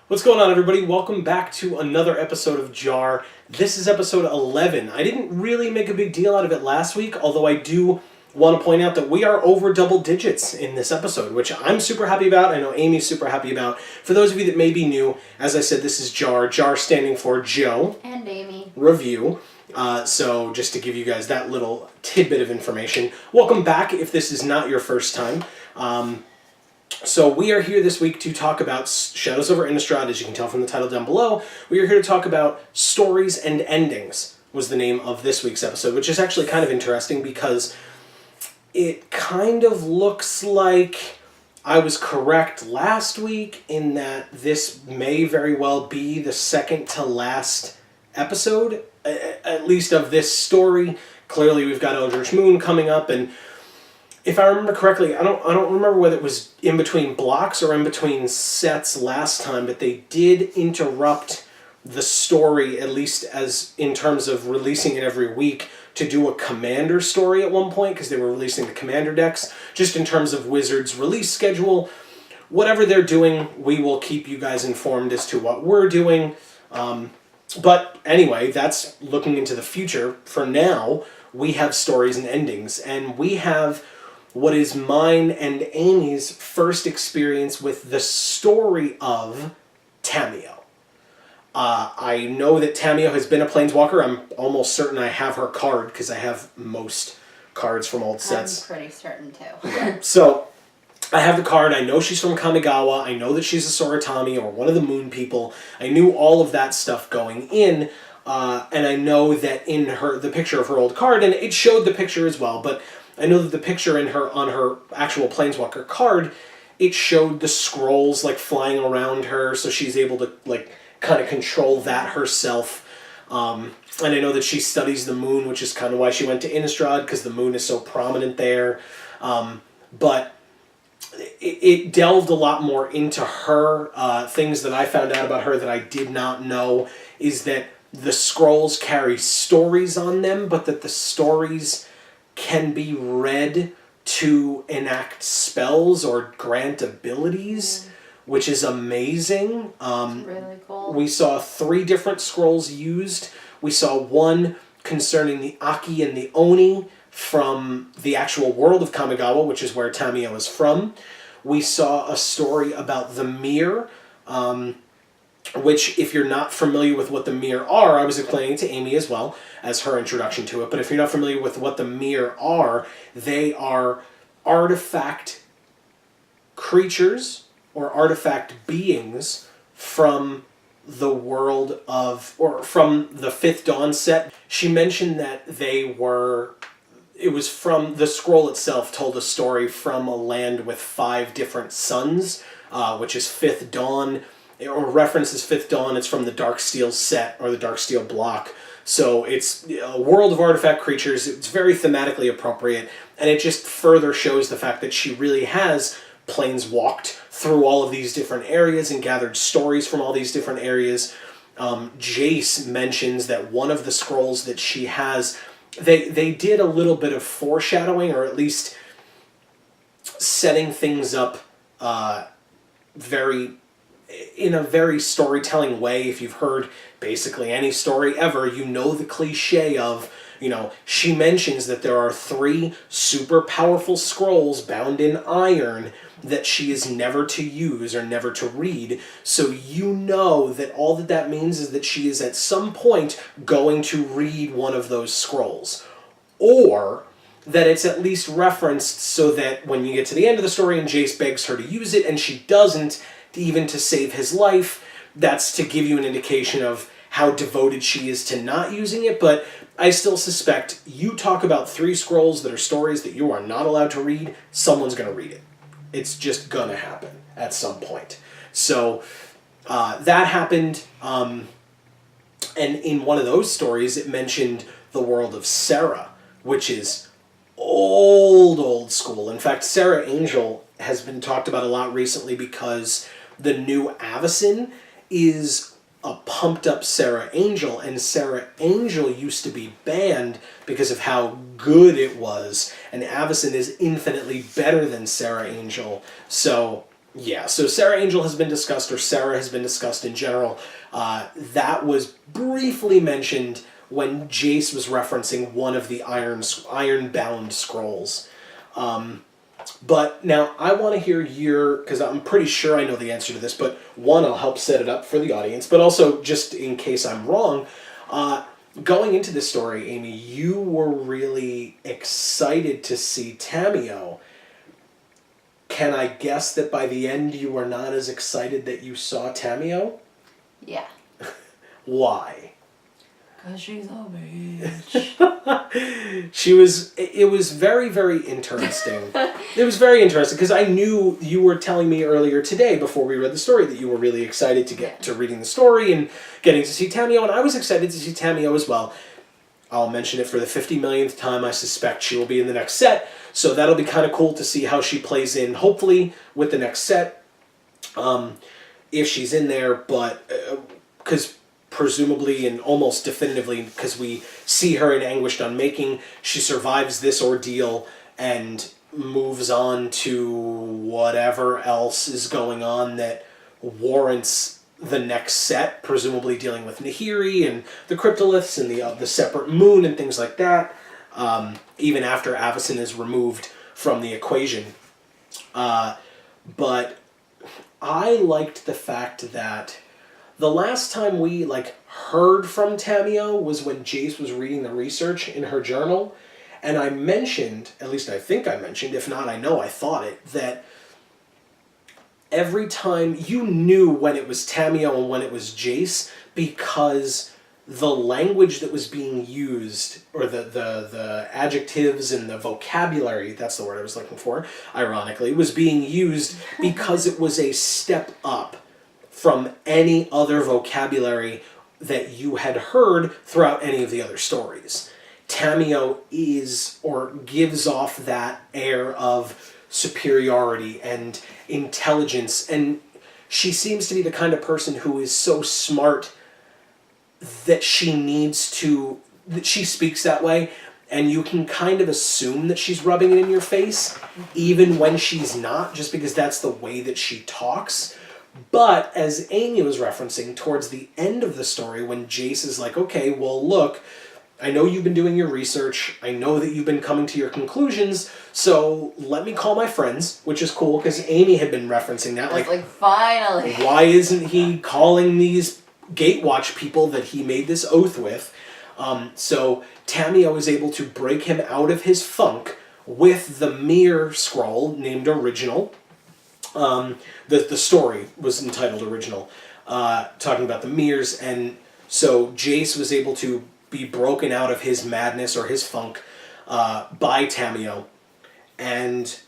What's going on, everybody? Welcome back to another episode of JaAR. This is episode 11. I didn't really make a big deal out of it last week, although I do want to point out that we are over double digits in this episode, which I'm super happy about. I know Amy's super happy about. For those of you that may be new, as I said, this is JaAR. JaAR standing for Joe. And Amy. Review. So just to give you guys that little tidbit of information. Welcome back if this is not your first time. So we are here this week to talk about Shadows over Innistrad, as you can tell from the title down below. We are here to talk about Stories and Endings, was the name of this week's episode, which is actually kind of interesting because it kind of looks like I was correct last week in that this may very well be the second to last episode, at least of this story. Clearly we've got Eldritch Moon coming up, and if I remember correctly, I don't remember whether it was in between blocks or in between sets last time, but they did interrupt the story, at least as in terms of releasing it every week, to do a Commander story at one point, because they were releasing the Commander decks. Just in terms of Wizards' release schedule, whatever they're doing, we will keep you guys informed as to what we're doing. But anyway, that's looking into the future. For now, we have Stories and Endings, and we have what is mine and Amy's first experience with the story of Tamiyo. I know that Tamiyo has been a Planeswalker. I'm almost certain I have her card because I have most cards from old sets. I'm pretty certain too. Yeah. So I have the card. I know she's from Kamigawa. I know that she's a Soratami or one of the Moon people. I knew all of that stuff going in. And I know that in the picture of her old card, and it showed the picture as well, but I know that the picture on her actual Planeswalker card, it showed the scrolls like flying around her, so she's able to like kind of control that herself. And I know that she studies the moon, which is kind of why she went to Innistrad, because the moon is so prominent there. But it delved a lot more into her. Things that I found out about her that I did not know is that the scrolls carry stories on them, but that the stories can be read to enact spells or grant abilities, which is amazing. Really cool. We saw 3 different scrolls used. We saw one concerning the Aki and the Oni from the actual world of Kamigawa, which is where Tamiyo is from. We saw a story about the Mirror, which, if you're not familiar with what the Mirror are, I was explaining to Amy as well as her introduction to it, but if you're not familiar with what the Mirror are, they are artifact creatures or artifact beings from the world of, or from the Fifth Dawn set. She mentioned that it was from, the scroll itself told a story from a land with 5 different suns, which is Fifth Dawn, or references Fifth Dawn. It's from the Darksteel set, or the Darksteel block. So it's a world of artifact creatures. It's very thematically appropriate, and it just further shows the fact that she really has planeswalked through all of these different areas and gathered stories from all these different areas. Jace mentions that one of the scrolls that she has, they did a little bit of foreshadowing, or at least setting things up in a very storytelling way. If you've heard basically any story ever, you know the cliche of, she mentions that there are 3 super powerful scrolls bound in iron that she is never to use or never to read. So you know that all that means is that she is at some point going to read one of those scrolls. Or that it's at least referenced so that when you get to the end of the story and Jace begs her to use it and she doesn't, even to save his life, that's to give you an indication of how devoted she is to not using it. But I still suspect you talk about 3 scrolls that are stories that you are not allowed to read, someone's going to read it. It's just going to happen at some point. So that happened, and in one of those stories it mentioned the world of Serra, which is old school. In fact, Serra Angel has been talked about a lot recently because the new Avacyn is a pumped up Serra Angel, and Serra Angel used to be banned because of how good it was, and Avacyn is infinitely better than Serra Angel. So Yeah, so Sarah Angel has been discussed, or Sarah has been discussed in general. That was briefly mentioned when Jace was referencing one of the iron-bound scrolls. But now I want to hear because I'm pretty sure I know the answer to this, but one, I'll help set it up for the audience, but also just in case I'm wrong, going into this story, Amy, you were really excited to see Tamiyo. Can I guess that by the end you were not as excited that you saw Tamiyo? Yeah. Why? Because she's a bitch. It was very, very interesting. It was very interesting because I knew you were telling me earlier today before we read the story that you were really excited to get to reading the story and getting to see Tamiyo, and I was excited to see Tamiyo as well. I'll mention it for the 50 millionth time. I suspect she will be in the next set, so that'll be kind of cool to see how she plays in, hopefully, with the next set, if she's in there, but because presumably and almost definitively, because we see her in Anguished Unmaking, she survives this ordeal and moves on to whatever else is going on that warrants the next set, presumably dealing with Nahiri and the cryptoliths and the separate moon and things like that, even after Avacyn is removed from the equation. But I liked the fact that the last time we heard from Tamiyo was when Jace was reading the research in her journal, and I mentioned, at least I think I mentioned, if not I know I thought it, that every time you knew when it was Tamiyo and when it was Jace because the language that was being used, or the adjectives and the vocabulary, that's the word I was looking for, ironically, was being used because it was a step up from any other vocabulary that you had heard throughout any of the other stories. Tamiyo is, or gives off that air of superiority and intelligence, and she seems to be the kind of person who is so smart that that she speaks that way, and you can kind of assume that she's rubbing it in your face, even when she's not, just because that's the way that she talks. But, as Amy was referencing, towards the end of the story, when Jace is like, okay, well, look, I know you've been doing your research, I know that you've been coming to your conclusions, so let me call my friends, which is cool, because Amy had been referencing that. Like, finally. Why isn't he calling these Gatewatch people that he made this oath with? So Tamiyo is able to break him out of his funk with the Mirror scroll named Original. The story was entitled Original, talking about the mirrors, and so Jace was able to be broken out of his madness or his funk by Tamiyo, and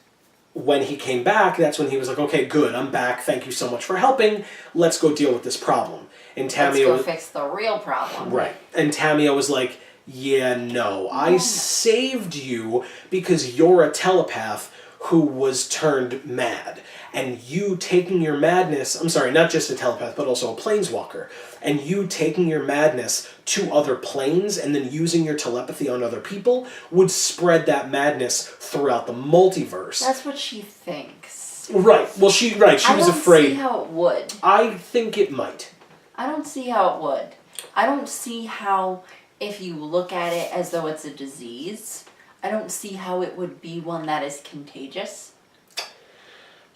when he came back, that's when he was like, okay, good, I'm back, thank you so much for helping, let's go deal with this problem. And Tamiyo, let's go fix the real problem. Right. And Tamiyo was like, yeah, no, I saved you because you're a telepath who was turned mad. And you taking your madness, I'm sorry, not just a telepath, but also a planeswalker, and you taking your madness to other planes and then using your telepathy on other people would spread that madness throughout the multiverse. That's what she thinks. Right. Well, she was afraid. I don't see how it would. I think it might. I don't see how it would. I don't see how, if you look at it as though it's a disease, I don't see how it would be one that is contagious.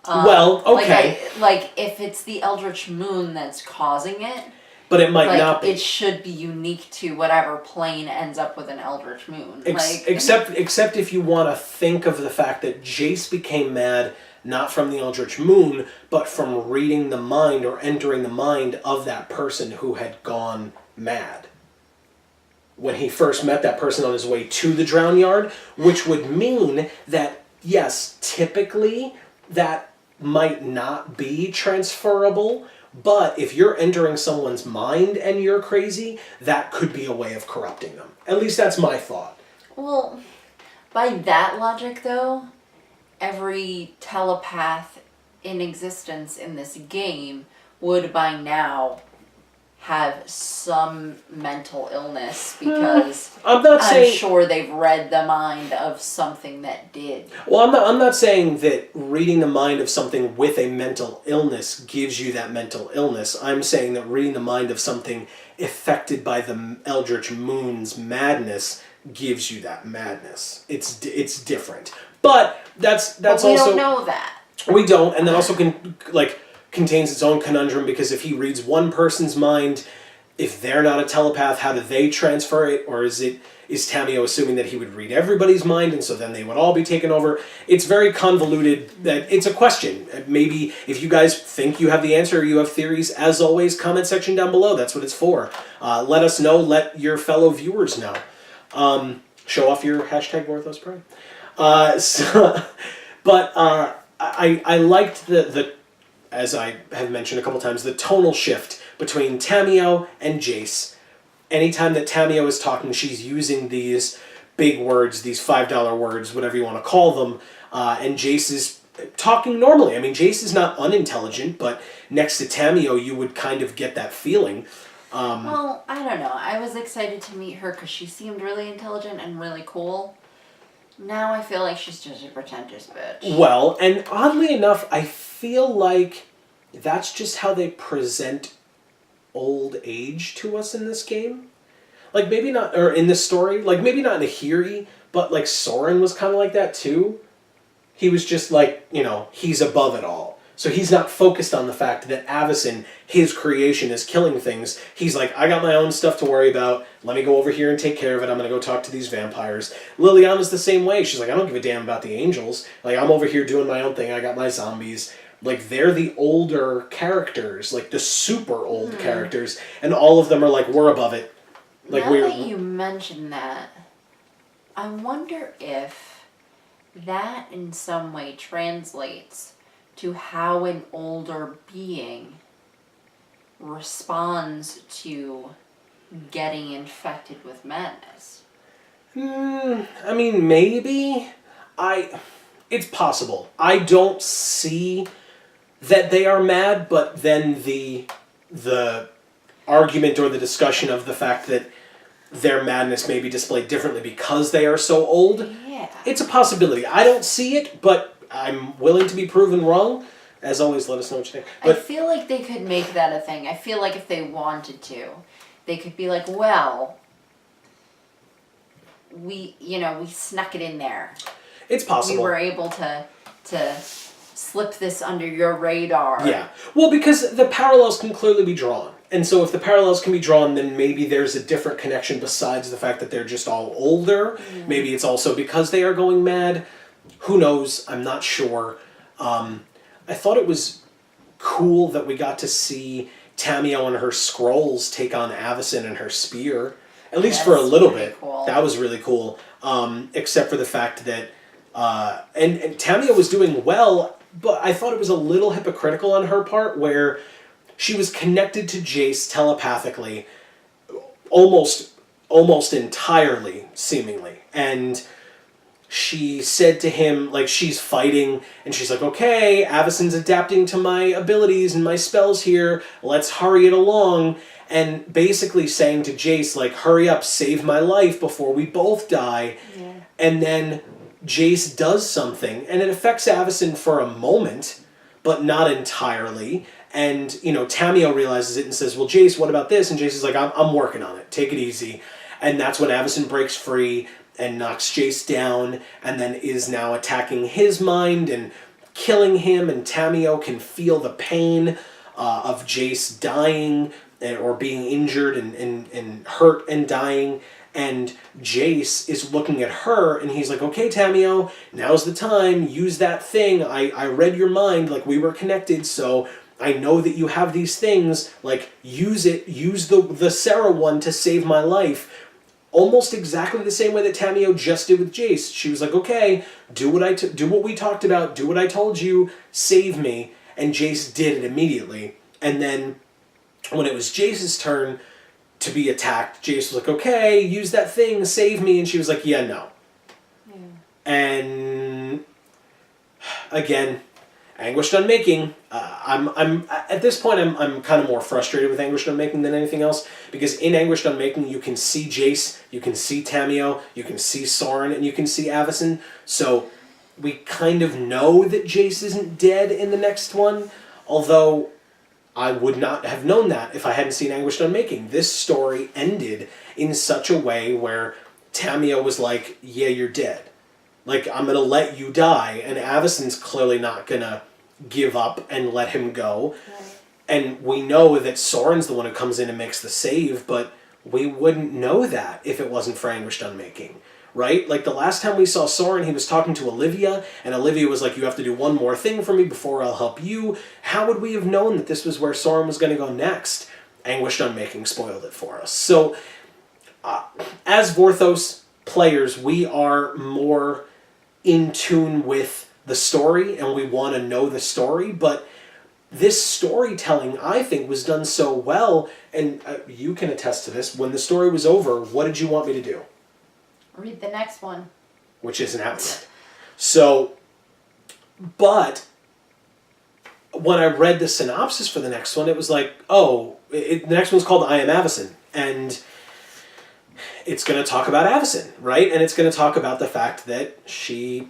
Well, okay. Like if it's the Eldritch Moon that's causing it, but it might not be. It should be unique to whatever plane ends up with an Eldritch Moon. Except if you want to think of the fact that Jace became mad not from the Eldritch Moon, but from reading the mind or entering the mind of that person who had gone mad. When he first met that person on his way to the Drown Yard, which would mean that, yes, typically that might not be transferable, but if you're entering someone's mind and you're crazy, that could be a way of corrupting them. At least that's my thought. Well, by that logic, though, every telepath in existence in this game would by now have some mental illness because I'm sure they've read the mind of something that did. Well, I'm not saying that reading the mind of something with a mental illness gives you that mental illness. I'm saying that reading the mind of something affected by the Eldritch Moon's madness gives you that madness. It's different. But that's but we also... don't know that. We don't, and that also contains its own conundrum, because if he reads one person's mind, if they're not a telepath, how do they transfer it? Or is Tamiyo assuming that he would read everybody's mind, and so then they would all be taken over? It's very convoluted. That it's a question. Maybe if you guys think you have the answer or you have theories, as always, comment section down below. That's what it's for. Let us know. Let your fellow viewers know. Show off your hashtag Vorthos Pride. I liked the, as I have mentioned a couple times, the tonal shift between Tamiyo and Jace. Anytime that Tamiyo is talking, she's using these big words, these $5 words, whatever you want to call them, and Jace is talking normally. I mean, Jace is not unintelligent, but next to Tamiyo, you would kind of get that feeling. Well, I don't know. I was excited to meet her because she seemed really intelligent and really cool. Now I feel like she's just a pretentious bitch. Well, and oddly enough, I feel like that's just how they present old age to us in this game. Like, maybe not, or in this story, like, maybe not in Ahiri, but, like, Soren was kind of like that, too. He was just, like, he's above it all. So he's not focused on the fact that Avacyn, his creation, is killing things. He's like, I got my own stuff to worry about. Let me go over here and take care of it. I'm going to go talk to these vampires. Liliana's the same way. She's like, I don't give a damn about the angels. Like, I'm over here doing my own thing. I got my zombies. Like, they're the older characters, like the super old characters, and all of them are like, we're above it. Like, now that you mention that, I wonder if that in some way translates to how an older being responds to getting infected with madness. I mean, maybe. It's possible. I don't see that they are mad, but then the argument or the discussion of the fact that their madness may be displayed differently because they are so old, Yeah. it's a possibility. I don't see it, but I'm willing to be proven wrong. As always, let us know what you think. But I feel like they could make that a thing. I feel like if they wanted to, they could be like, well, we snuck it in there. it's possible. We were able to slip this under your radar. Yeah. Well, because the parallels can clearly be drawn. And so if the parallels can be drawn, then maybe there's a different connection besides the fact that they're just all older. Maybe it's also because they are going mad. Who knows? I'm not sure. I thought it was cool that we got to see Tamiyo and her scrolls take on Avacyn and her spear. At least for a little bit. Cool. That was really cool. Except for the fact that... and Tamiyo was doing well, but I thought it was a little hypocritical on her part, where she was connected to Jace telepathically almost entirely, seemingly. And she said to him, like, she's fighting, and she's like, okay, Avacyn's adapting to my abilities and my spells here, let's hurry it along. And basically saying to Jace, like, hurry up, save my life before we both die. Yeah. And then Jace does something, and it affects Avacyn for a moment, but not entirely. And, Tamiyo realizes it and says, well, Jace, what about this? And Jace is like, I'm working on it. Take it easy. And that's when Avacyn breaks free and knocks Jace down, and then is now attacking his mind and killing him. And Tamiyo can feel the pain of Jace dying or being injured and hurt and dying. And Jace is looking at her, and he's like, okay, Tamiyo, now's the time. Use that thing. I read your mind, like, we were connected, so I know that you have these things. Like, use it. Use the Sarah one to save my life. Almost exactly the same way that Tamiyo just did with Jace. She was like, okay, do what we talked about. Do what I told you. Save me. And Jace did it immediately. And then when it was Jace's turn to be attacked, Jace was like, okay, use that thing, save me. And she was like, yeah, no. Yeah. And again, anguished unmaking. I'm at this point I'm kind of more frustrated with Anguished Unmaking than anything else, because in Anguished Unmaking you can see Jace, you can see Tamiyo, you can see Soren, and you can see Avacyn. So we kind of know that Jace isn't dead in the next one, although I would not have known that if I hadn't seen Anguished Unmaking. This story ended in such a way where Tamiyo was like, yeah, you're dead. Like, I'm going to let you die, and Avacyn's clearly not going to give up and let him go. Right. And we know that Soren's the one who comes in and makes the save, but we wouldn't know that if it wasn't for Anguished Unmaking, right? Like, the last time we saw Soren, he was talking to Olivia, and Olivia was like, you have to do one more thing for me before I'll help you. How would we have known that this was where Soren was going to go next? Anguished Unmaking spoiled it for us. So, as Vorthos players, we are more in tune with the story, and we want to know the story, but this storytelling, I think, was done so well, and you can attest to this. When the story was over, what did you want me to do? Read the next one. Which isn't out yet. So, but when I read the synopsis for the next one, it was like, oh, the next one's called I Am Avacyn, and it's going to talk about Avacyn, right? And it's going to talk about the fact that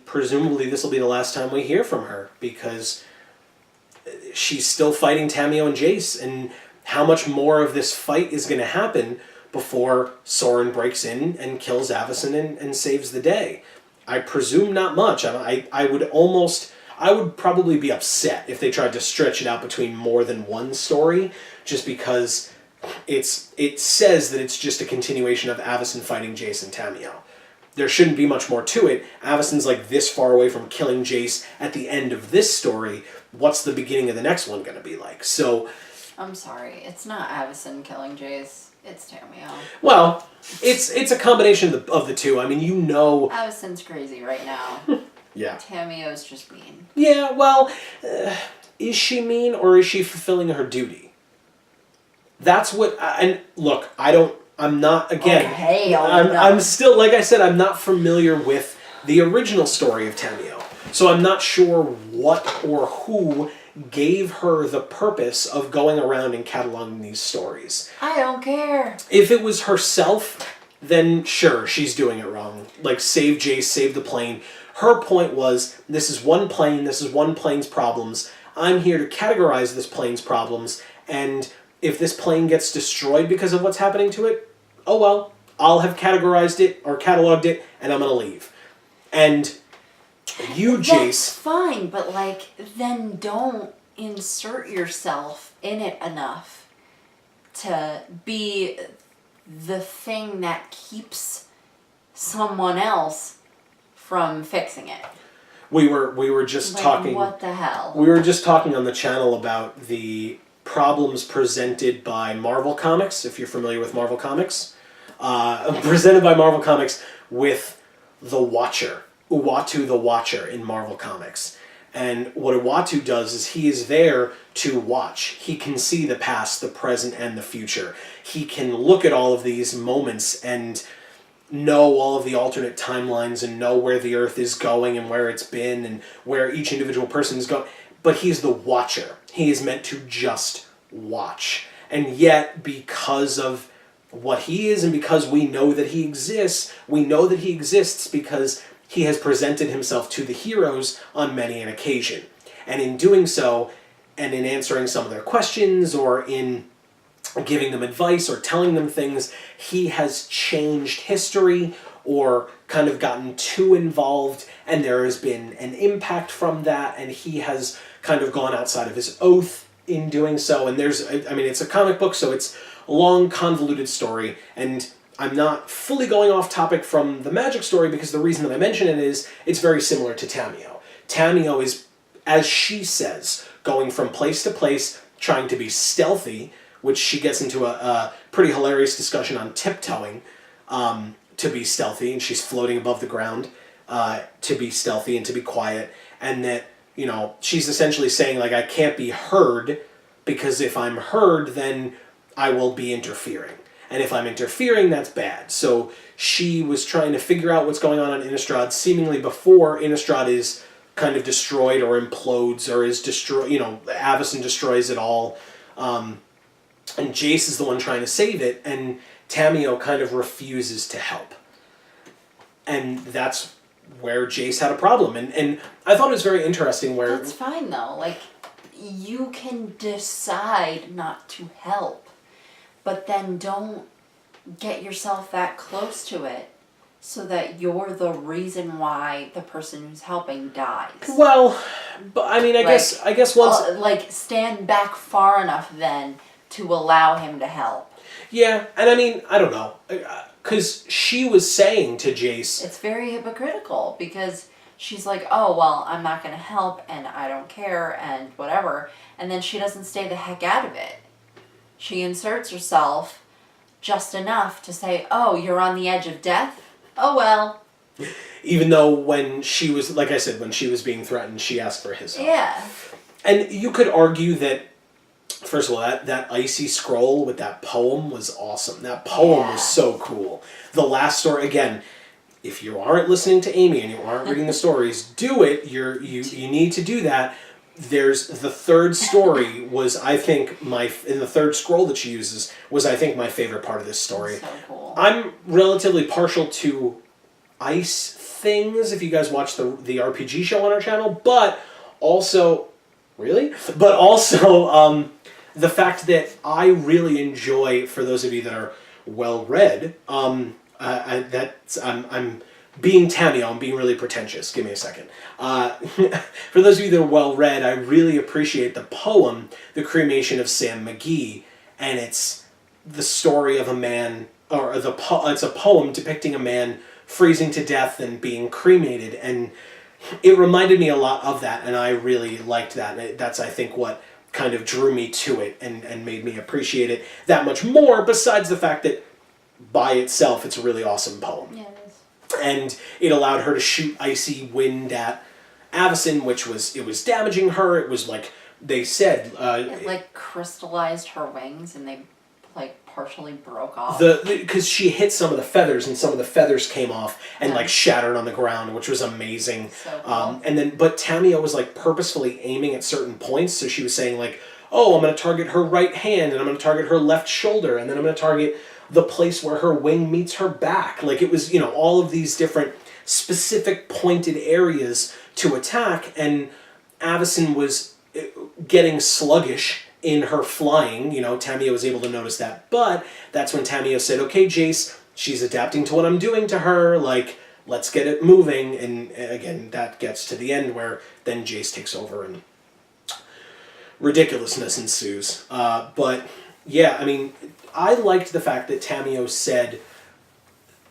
presumably this will be the last time we hear from her, because she's still fighting Tamiyo and Jace, and how much more of this fight is going to happen before Soren breaks in and kills Avacyn and saves the day. I presume not much. I would probably be upset if they tried to stretch it out between more than one story, just because it says that it's just a continuation of Avacyn fighting Jace and Tamiyo. There shouldn't be much more to it. Avacyn's like this far away from killing Jace at the end of this story. What's the beginning of the next one going to be like? So, I'm sorry, it's not Avacyn killing Jace. It's Tamiyo. Well, it's a combination of the two. I mean, you know, Avacyn's crazy right now. yeah. Tamiyo's just mean. Yeah, well, is she mean, or is she fulfilling her duty? That's what, and look, I'm not, again, Okay, I'm still, like I said, I'm not familiar with the original story of Tamiyo. So I'm not sure what or who gave her the purpose of going around and cataloging these stories. I don't care. If it was herself, then sure, she's doing it wrong. Like, save Jace, save the plane. Her point was, this is one plane's problems. I'm here to categorize this plane's problems, and if this plane gets destroyed because of what's happening to it, oh well, I'll have categorized it or cataloged it, and I'm going to leave. And you, Jace... That's fine, but, like, then don't insert yourself in it enough to be the thing that keeps someone else from fixing it. We were just like, talking... What the hell? We were just talking on the channel about the problems presented by Marvel Comics, if you're familiar with Marvel Comics. Presented by Marvel Comics with the Watcher. Uatu the Watcher in Marvel Comics. And what Uatu does is he is there to watch. He can see the past, the present, and the future. He can look at all of these moments and know all of the alternate timelines and know where the Earth is going and where it's been and where each individual person is going. But he's the Watcher. He is meant to just watch. And yet, because of what he is and because we know that he exists, we know that he exists because he has presented himself to the heroes on many an occasion. And in doing so, and in answering some of their questions, or in giving them advice or telling them things, he has changed history or kind of gotten too involved, and there has been an impact from that, and he has kind of gone outside of his oath in doing so. And it's a comic book, so it's a long, convoluted story, and I'm not fully going off topic from the magic story because the reason that I mention it is it's very similar to Tamiyo. Tamiyo is, as she says, going from place to place, trying to be stealthy, which she gets into a pretty hilarious discussion on tiptoeing to be stealthy, and she's floating above the ground to be stealthy and to be quiet, and that, you know, she's essentially saying, like, I can't be heard because if I'm heard, then I will be interfering. And if I'm interfering, that's bad. So she was trying to figure out what's going on Innistrad seemingly before Innistrad is kind of destroyed or implodes or is destroyed. Avacyn destroys it all, and Jace is the one trying to save it, and Tamiyo kind of refuses to help, and that's where Jace had a problem. And I thought it was very interesting where... That's fine, though. Like, you can decide not to help, but then don't get yourself that close to it so that you're the reason why the person who's helping dies. Well, but I mean, I guess once... stand back far enough then to allow him to help. Yeah, and I mean, I don't know. Because she was saying to Jace... It's very hypocritical, because she's like, oh, well, I'm not going to help, and I don't care, and whatever. And then she doesn't stay the heck out of it. She inserts herself just enough to say, oh, you're on the edge of death? Oh, well. Even though when she was, like I said, when she was being threatened, she asked for his help. Yeah. And you could argue that, first of all, that icy scroll with that poem was awesome. That poem was so cool. The last story, again, if you aren't listening to Amy and you aren't reading the stories, do it. You need to do that. There's the third story was, I think, in the third scroll that she uses, was, I think, my favorite part of this story. So cool. I'm relatively partial to ice things, if you guys watch the RPG show on our channel, but also... Really? But also, the fact that I really enjoy, for those of you that are well-read, I'm being Tamiyo, I'm being really pretentious. Give me a second. For those of you that are well-read, I really appreciate the poem, The Cremation of Sam McGee, and it's the story of a man, or it's a poem depicting a man freezing to death and being cremated, and it reminded me a lot of that, and I really liked that. And that's, I think, what kind of drew me to it and made me appreciate it that much more, besides the fact that by itself it's a really awesome poem. Yeah, it is. And it allowed her to shoot icy wind at Avacyn, which was damaging her. It was like they said... it crystallized her wings, and they partially broke off. Because she hit some of the feathers, and some of the feathers came off and shattered on the ground, which was amazing. So cool. But Tamiyo was purposefully aiming at certain points. So she was saying oh, I'm going to target her right hand, and I'm going to target her left shoulder, and then I'm going to target the place where her wing meets her back. It was all of these different specific pointed areas to attack, and Avacyn was getting sluggish in her flying. Tamiyo was able to notice that. But that's when Tamiyo said, okay, Jace, she's adapting to what I'm doing to her. Let's get it moving. And again, that gets to the end where then Jace takes over and ridiculousness ensues. But yeah, I mean, I liked the fact that Tamiyo said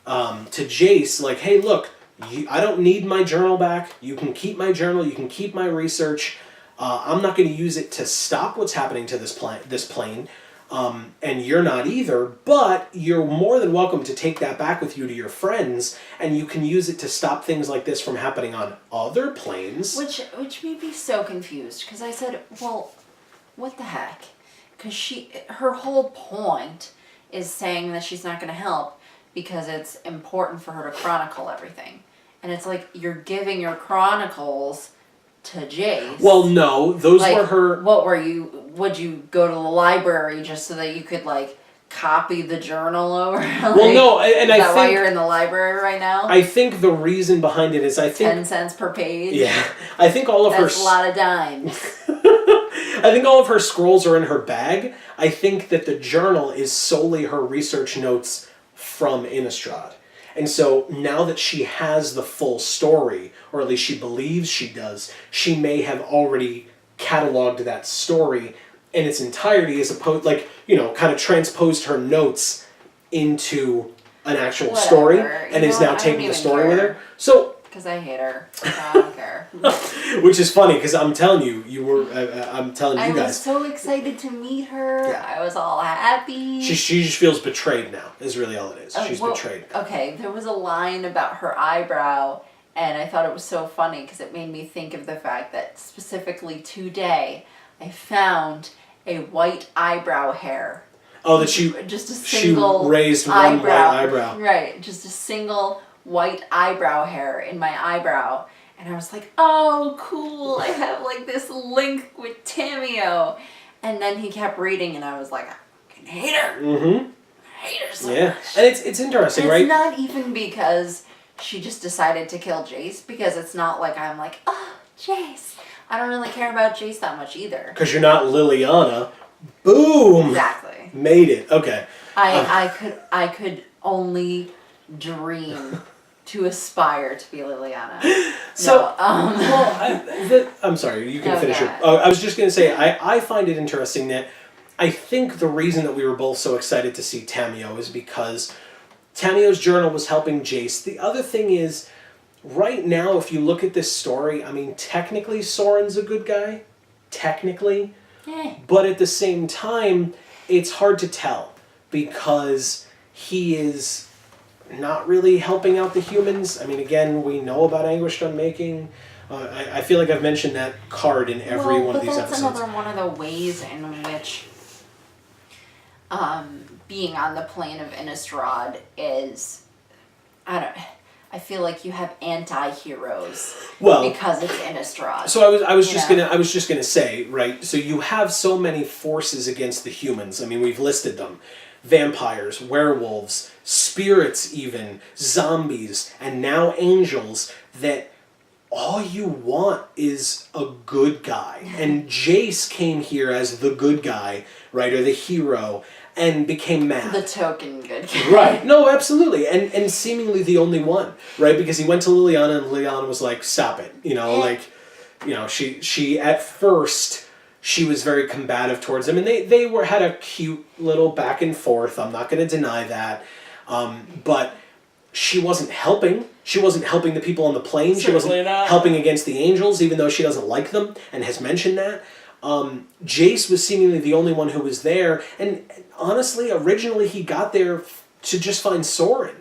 to Jace, hey, look, I don't need my journal back. You can keep my journal. You can keep my research. I'm not going to use it to stop what's happening to this plane, and you're not either, but you're more than welcome to take that back with you to your friends, and you can use it to stop things like this from happening on other planes. Which made me so confused, because I said, well, what the heck? Because her whole point is saying that she's not going to help because it's important for her to chronicle everything. And it's you're giving your chronicles to Jace. Well, no, those were her... What were you... Would you go to the library just so that you could, copy the journal over? Well, no, and I think... Is that why you're in the library right now? I think the reason behind it is 10 cents per page? Yeah. I think all of That's a lot of dimes. I think all of her scrolls are in her bag. I think that the journal is solely her research notes from Innistrad. And so now that she has the full story, or at least she believes she does, she may have already cataloged that story in its entirety as opposed, kind of transposed her notes into an actual story and is now taking the story with her. So... Because I hate her. I don't care. Which is funny, because I'm telling you, I'm telling you guys. I was so excited to meet her. Yeah. I was all happy. She just feels betrayed now, is really all it is. She's betrayed. Okay, there was a line about her eyebrow, and I thought it was so funny, because it made me think of the fact that specifically today, I found a white eyebrow hair. Oh, that she raised one white eyebrow. Right, just a single white eyebrow hair in my eyebrow, And I was like, oh, cool, I have like this link with Tamiyo. And then he kept reading, and I was like, I fucking hate her. Mm-hmm. I hate her so Yeah, much. and it's interesting, And right? it's not even because she just decided to kill Jace, because it's not like I'm like, oh, Jace. I don't really care about Jace that much either. Because you're not Liliana. Boom! Exactly. Made it. Okay. I could only dream to aspire to be Liliana. So, No, I'm sorry, you can Oh, finish go it. ahead. I was just going to say, I find it interesting that I think the reason that we were both so excited to see Tamiyo is because Tamiyo's journal was helping Jace. The other thing is, right now, if you look at this story, I mean, technically Soren's a good guy. Technically. But at the same time, it's hard to tell because he is not really helping out the humans. I mean, again, we know about Anguished Unmaking. I feel like I've mentioned that card in every one of these episodes. That's another one of the ways in which being on the plane of Innistrad is, I feel like you have anti-heroes because it's Innistrad. So I was just gonna say, right, so you have so many forces against the humans. I mean, we've listed them. Vampires, werewolves, spirits even, zombies, and now angels, that all you want is a good guy. And Jace came here as the good guy, right, or the hero, and became mad. The token good guy. Right. No, absolutely. And seemingly the only one, right? Because he went to Liliana and Liliana was like, stop it. She at first, she was very combative towards him, and they had a cute little back and forth. I'm not going to deny that. But she wasn't helping. She wasn't helping the people on the plane. She wasn't helping against the angels, even though she doesn't like them and has mentioned that. Jace was seemingly the only one who was there, and honestly, originally he got there to just find Soren.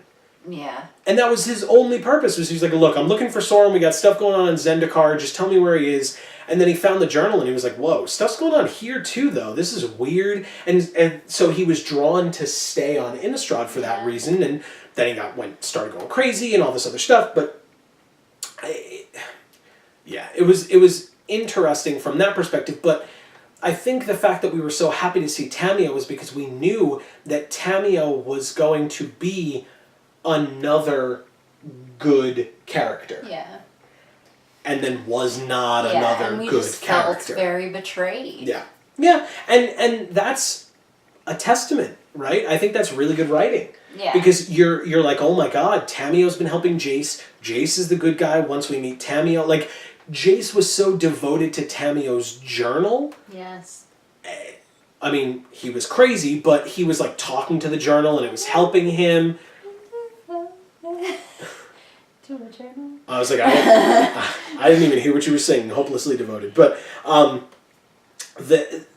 Yeah. And that was his only purpose, was he was like, look, I'm looking for Soren, we got stuff going on in Zendikar, just tell me where he is. And then he found the journal and he was like, whoa, stuff's going on here too, though. This is weird. And so he was drawn to stay on Innistrad for that reason, and then he started going crazy and all this other stuff, but it was interesting from that perspective. But I think the fact that we were so happy to see Tamiyo was because we knew that Tamiyo was going to be another good character. Yeah. And then was not another and we good just character. Felt very betrayed. Yeah. Yeah. And that's a testament, right? I think that's really good writing. Yeah. Because you're like, oh my god, Tamiyo's been helping Jace. Jace is the good guy once we meet Tamiyo. Like, Jace was so devoted to Tamiyo's journal. Yes. I mean, he was crazy, but he was like talking to the journal and it was helping him. To a journal? I was like, I didn't even hear what you were saying, hopelessly devoted. But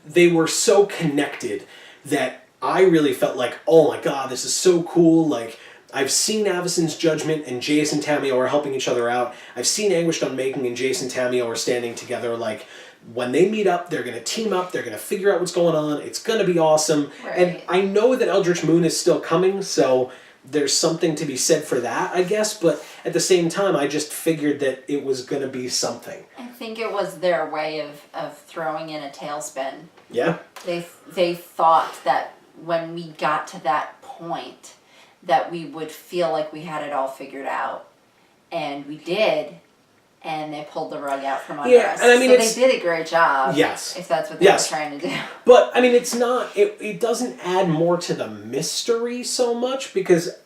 they were so connected that I really felt like, oh my god, this is so cool. Like, I've seen Avacyn's Judgment and Jace and Tamiyo are helping each other out. I've seen Anguished Unmaking and Jace and Tamiyo are standing together. Like, when they meet up, they're going to team up. They're going to figure out what's going on. It's going to be awesome. Right. And I know that Eldritch Moon is still coming, so there's something to be said for that, I guess. But at the same time, I just figured that it was going to be something. I think it was their way of throwing in a tailspin. Yeah. They thought that when we got to that point that we would feel like we had it all figured out. And we did. And they pulled the rug out from under us. And I mean, so they did a great job. Yes. If that's what they were trying to do. But, I mean, it's not... It doesn't add more to the mystery so much because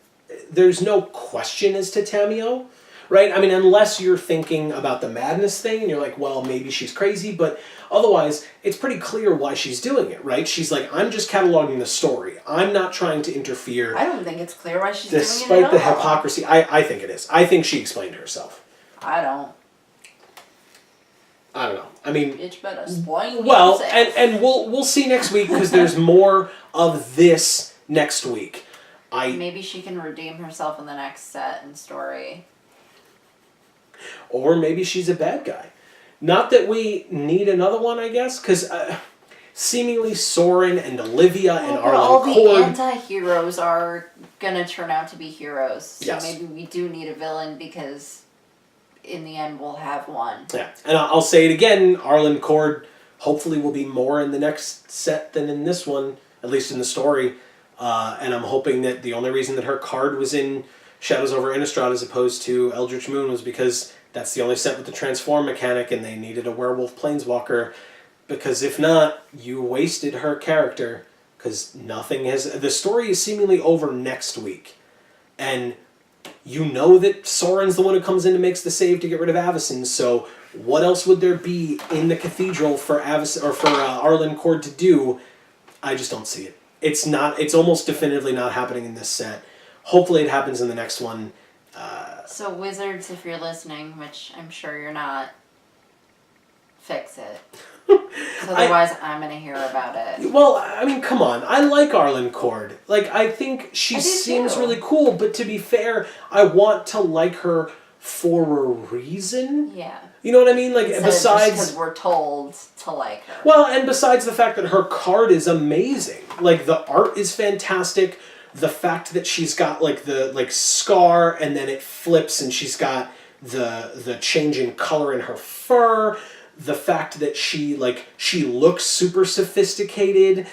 there's no question as to Tamiyo, right? I mean, unless you're thinking about the madness thing and you're like, well, maybe she's crazy, but otherwise, it's pretty clear why she's doing it, right? She's like, I'm just cataloging the story. I'm not trying to interfere. I don't think it's clear why she's doing it at all. Despite the hypocrisy. I think it is. I think she explained herself. I don't know. I mean, bitch better explain well, yourself. and we'll see next week because there's more of this next week. Maybe she can redeem herself in the next set and story. Or maybe she's a bad guy. Not that we need another one, I guess, because seemingly Soren and Olivia and Arlen all the Cord... anti-heroes are gonna turn out to be heroes. So yes. maybe we do need a villain because in the end we'll have one. Yeah, and I'll say it again, Arlen Cord hopefully will be more in the next set than in this one, at least in the story. And I'm hoping that the only reason that her card was in Shadows over Innistrad as opposed to Eldritch Moon was because that's the only set with the transform mechanic and they needed a werewolf planeswalker. Because if not, you wasted her character. Because nothing has... The story is seemingly over next week. And you know that Soren's the one who comes in and makes the save to get rid of Avacyn, so what else would there be in the cathedral for Arlen Cord to do? I just don't see it. It's almost definitively not happening in this set. Hopefully it happens in the next one. So Wizards, if you're listening, which I'm sure you're not, fix it. Otherwise, I'm going to hear about it. Well, I mean, come on. I like Arlen Cord. Like, I think she seems really cool, but to be fair, I want to like her for a reason. Yeah. You know what I mean? Like, besides... because we're told to like her. Well, and besides the fact that her card is amazing. Like, the art is fantastic. The fact that she's got, like, the, like, scar, and then it flips, and she's got the change in color in her fur. The fact that she looks super sophisticated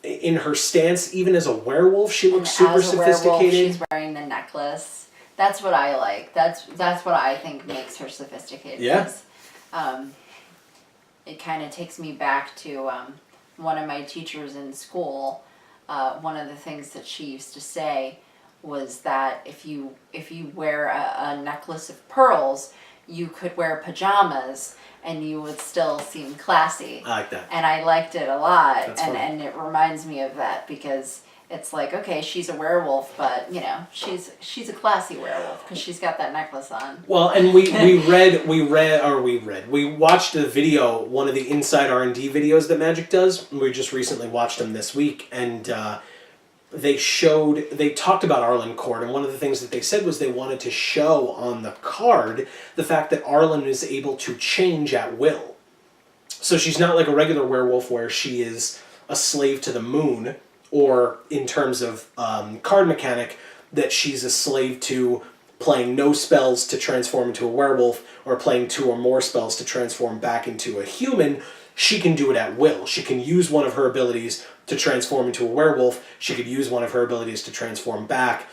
in her stance, even as a werewolf, she looks super sophisticated. Werewolf, she's wearing the necklace. That's what I like. That's what I think makes her sophisticated. Yeah. It kind of takes me back to one of my teachers in school. One of the things that she used to say was that if you wear a necklace of pearls, you could wear pajamas and you would still seem classy. I like that. And I liked it a lot. That's funny. And it reminds me of that because it's like, okay, she's a werewolf, but you know, she's a classy werewolf because she's got that necklace on. Well, and we watched a video, one of the Inside R&D videos that Magic does. We just recently watched them this week, and they talked about Arlen Cord, and one of the things that they said was they wanted to show on the card the fact that Arlen is able to change at will. So she's not like a regular werewolf where she is a slave to the moon, or in terms of card mechanic, that she's a slave to playing no spells to transform into a werewolf, or playing 2 or more spells to transform back into a human. She can do it at will. She can use one of her abilities to transform into a werewolf. She could use one of her abilities to transform back,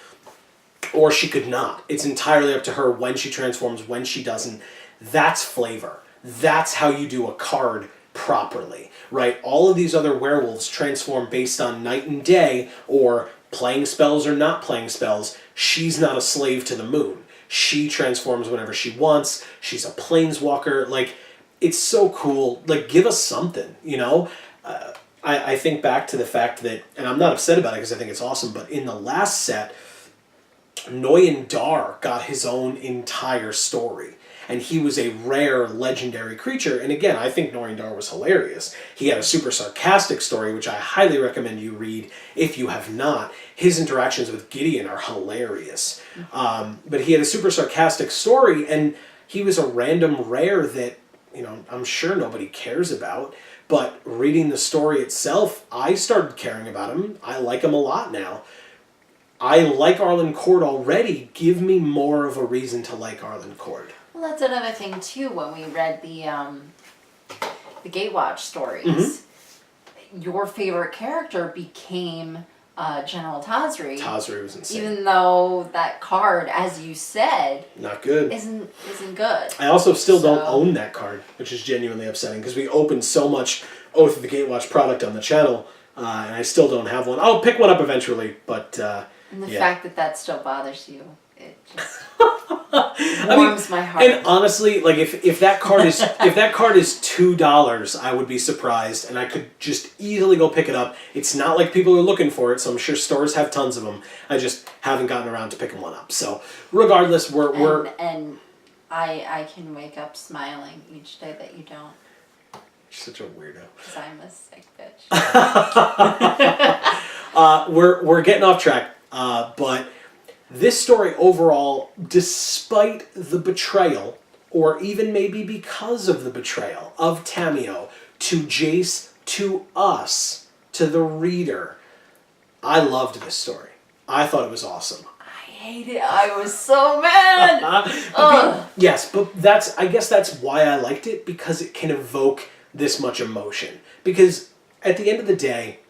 or she could not. It's entirely up to her when she transforms, when she doesn't. That's flavor. That's how you do a card properly, right? All of these other werewolves transform based on night and day, or playing spells or not playing spells. She's not a slave to the moon. She transforms whenever she wants. She's a planeswalker. Like, it's so cool. Like, give us something, you know? I think back to the fact that, and I'm not upset about it because I think it's awesome, but in the last set, Noyan-Dar got his own entire story. And he was a rare, legendary creature. And again, I think Noyan-Dar was hilarious. He had a super sarcastic story, which I highly recommend you read if you have not. His interactions with Gideon are hilarious. But he had a super sarcastic story, and he was a random rare that, you know, I'm sure nobody cares about. But reading the story itself, I started caring about him. I like him a lot now. I like Arlen Cord already. Give me more of a reason to like Arlen Cord. Well, that's another thing too. When we read the Gatewatch stories, your favorite character became General Tazri. Tazri was insane. Even though that card, as you said, not good. Isn't good. I also still don't own that card, which is genuinely upsetting because we opened so much Oath of the Gatewatch product on the channel, and I still don't have one. I'll pick one up eventually, but and the fact that still bothers you, it just warms my heart. And honestly, like if that card is $2, I would be surprised, and I could just easily go pick it up. It's not like people are looking for it, so I'm sure stores have tons of them. I just haven't gotten around to picking one up. So regardless, we're and I can wake up smiling each day that you don't. You're such a weirdo. Because I'm a sick bitch. We're getting off track, but this story overall, despite the betrayal, or even maybe because of the betrayal of Tamiyo to Jace, to us, to the reader, I loved this story. I thought it was awesome. I hated it. I was so mad. Yes, but I guess that's why I liked it, because it can evoke this much emotion. Because at the end of the day,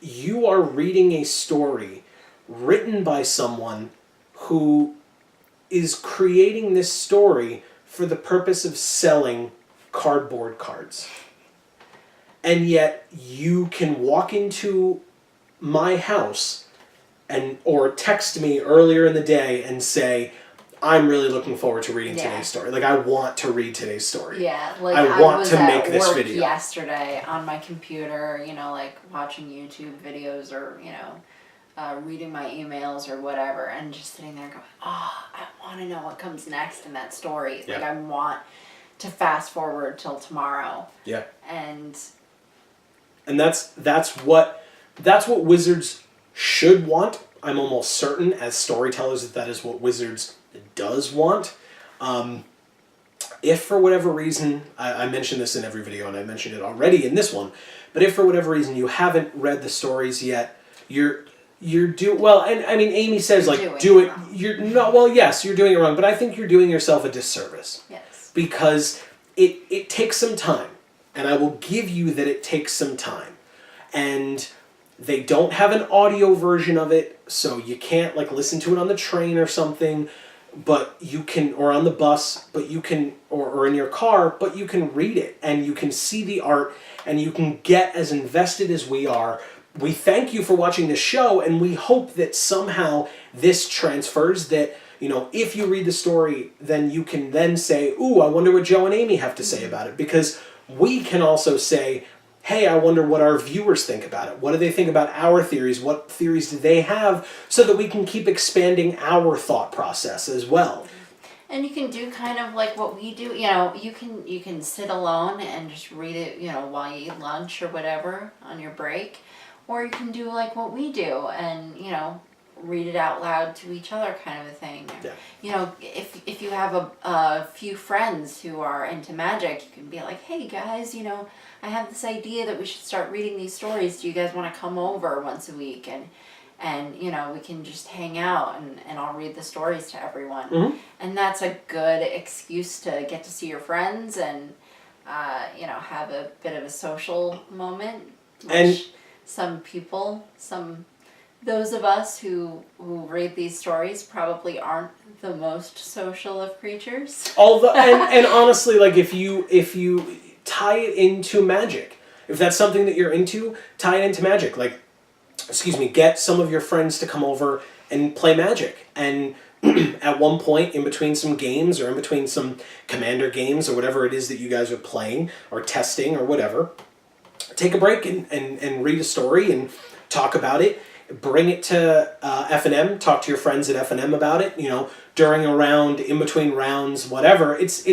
you are reading a story written by someone who is creating this story for the purpose of selling cardboard cards. And yet you can walk into my house or text me earlier in the day and say, I'm really looking forward to reading today's story. Like, I want to read today's story. Yeah, like I want to make this video. Yesterday on my computer, like watching YouTube videos or, reading my emails or whatever, and just sitting there going, I want to know what comes next in that story. Yeah. Like, I want to fast forward till tomorrow. Yeah. And that's what Wizards should want. I'm almost certain, as storytellers, that is what Wizards does want. If for whatever reason, I mention this in every video, and I mentioned it already in this one, but if for whatever reason you haven't read the stories yet, you're well, and I mean, Amy says, like, do it. Wrong. Yes, you're doing it wrong, but I think you're doing yourself a disservice. Yes. Because it takes some time, and I will give you that it takes some time. And they don't have an audio version of it, so you can't, like, listen to it on the train or something, but you can, or on the bus, but you can, or in your car, but you can read it, and you can see the art, and you can get as invested as we are. We thank you for watching this show, and we hope that somehow this transfers, that, if you read the story, then you can then say, ooh, I wonder what Joe and Amy have to say about it, because we can also say, hey, I wonder what our viewers think about it. What do they think about our theories? What theories do they have? So that we can keep expanding our thought process as well. And you can do kind of like what we do. You can sit alone and just read it, while you eat lunch or whatever on your break. Or you can do like what we do and, read it out loud to each other, kind of a thing. Yeah. If you have a few friends who are into magic, you can be like, hey guys, I have this idea that we should start reading these stories. Do you guys want to come over once a week? And we can just hang out and I'll read the stories to everyone. Mm-hmm. And that's a good excuse to get to see your friends and, have a bit of a social moment. And those of us who read these stories probably aren't the most social of creatures. Although, and honestly, like, if you tie it into magic, if that's something that you're into, tie it into magic. Like, get some of your friends to come over and play Magic. And at one point, in between some games or in between some Commander games or whatever it is that you guys are playing or testing or whatever, take a break and read a story and talk about it. Bring it to F&M, talk to your friends at F&M about it, during a round, in between rounds, whatever. It's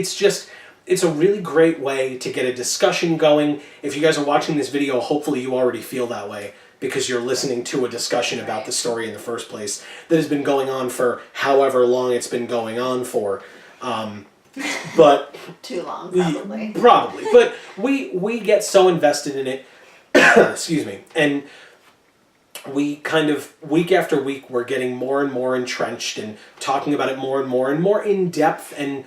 a really great way to get a discussion going. If you guys are watching this video, hopefully you already feel that way because you're listening to a discussion about the story in the first place that has been going on for however long it's been going on for. But too long, probably. Probably. But we get so invested in it, and we kind of, week after week, we're getting more and more entrenched and talking about it more and more in depth and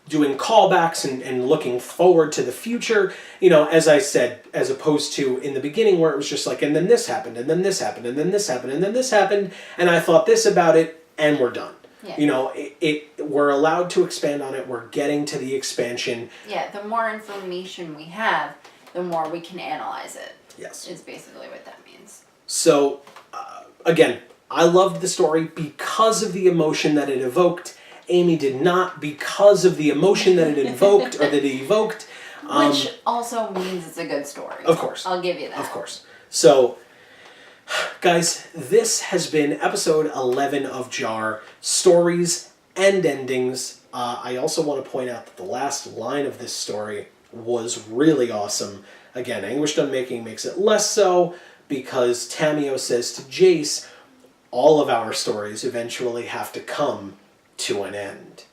doing callbacks and looking forward to the future, as I said, as opposed to in the beginning where it was just like, and then this happened, and then this happened, and then this happened, and then this happened, and I thought this about it, and we're done. Yeah. We're allowed to expand on it. We're getting to the expansion. Yeah, the more information we have, the more we can analyze it. Yes. Is basically what that means. So, again, I loved the story because of the emotion that it evoked. Amy did not, because of the emotion that it invoked or that it evoked. Which also means it's a good story. Of course. I'll give you that. Of course. So, guys, this has been episode 11 of JaAR, Stories and Endings. I also want to point out that the last line of this story was really awesome. Again, Anguished Unmaking makes it less so because Tamiyo says to Jace, all of our stories eventually have to come to an end.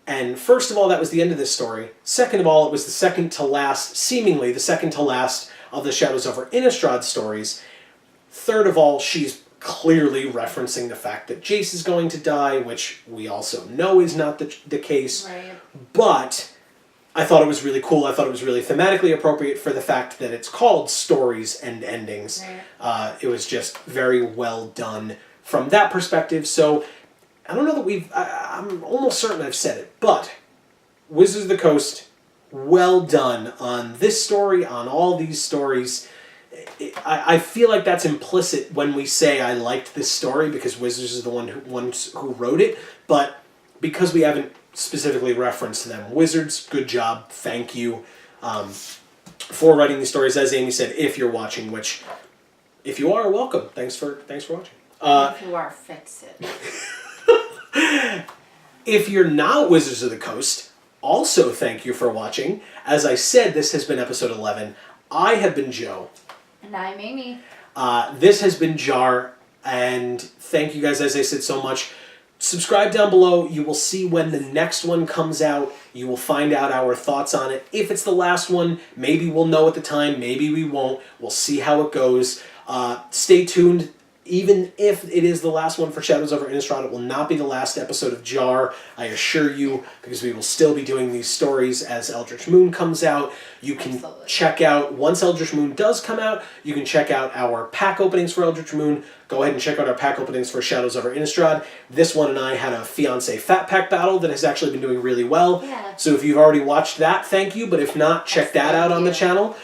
And first of all, that was the end of this story. Second of all, it was the second to last, seemingly the second to last of the Shadows over Innistrad stories. Third of all, she's clearly referencing the fact that Jace is going to die, which we also know is not the case. Right. But I thought it was really cool. I thought it was really thematically appropriate for the fact that it's called Stories and Endings. Right. It was just very well done from that perspective. So I don't know that I'm almost certain I've said it, but Wizards of the Coast, well done on this story, on all these stories. I feel like that's implicit when we say I liked this story because Wizards is the ones who wrote it, but because we haven't specifically referenced them, Wizards, good job, thank you for writing these stories. As Amy said, if you're watching, which if you are, welcome. Thanks for watching. If you are, fix it. If you're not Wizards of the Coast, also thank you for watching. As I said, this has been episode 11. I have been Joe. And I'm Amy. This has been JaAR, and thank you guys, as I said, so much. Subscribe down below. You will see when the next one comes out. You will find out our thoughts on it. If it's the last one, maybe we'll know at the time. Maybe we won't. We'll see how it goes. Stay tuned. Even if it is the last one for Shadows over Innistrad, it will not be the last episode of JaAR, I assure you, because we will still be doing these stories as Eldritch Moon comes out. You can check out, once Eldritch Moon does come out, you can check out our pack openings for Eldritch Moon. Go ahead and check out our pack openings for Shadows over Innistrad. This one and I had a Fiancé Fat Pack battle that has actually been doing really well. Yeah. So if you've already watched that, thank you. But if not, check that out on the channel.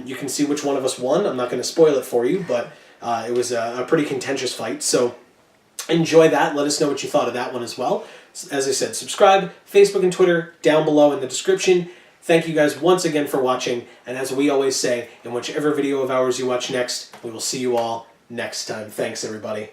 You can see which one of us won. I'm not going to spoil it for you, but it was a pretty contentious fight, so enjoy that. Let us know what you thought of that one as well. As I said, subscribe, Facebook and Twitter, down below in the description. Thank you guys once again for watching, and as we always say, in whichever video of ours you watch next, we will see you all next time. Thanks, everybody.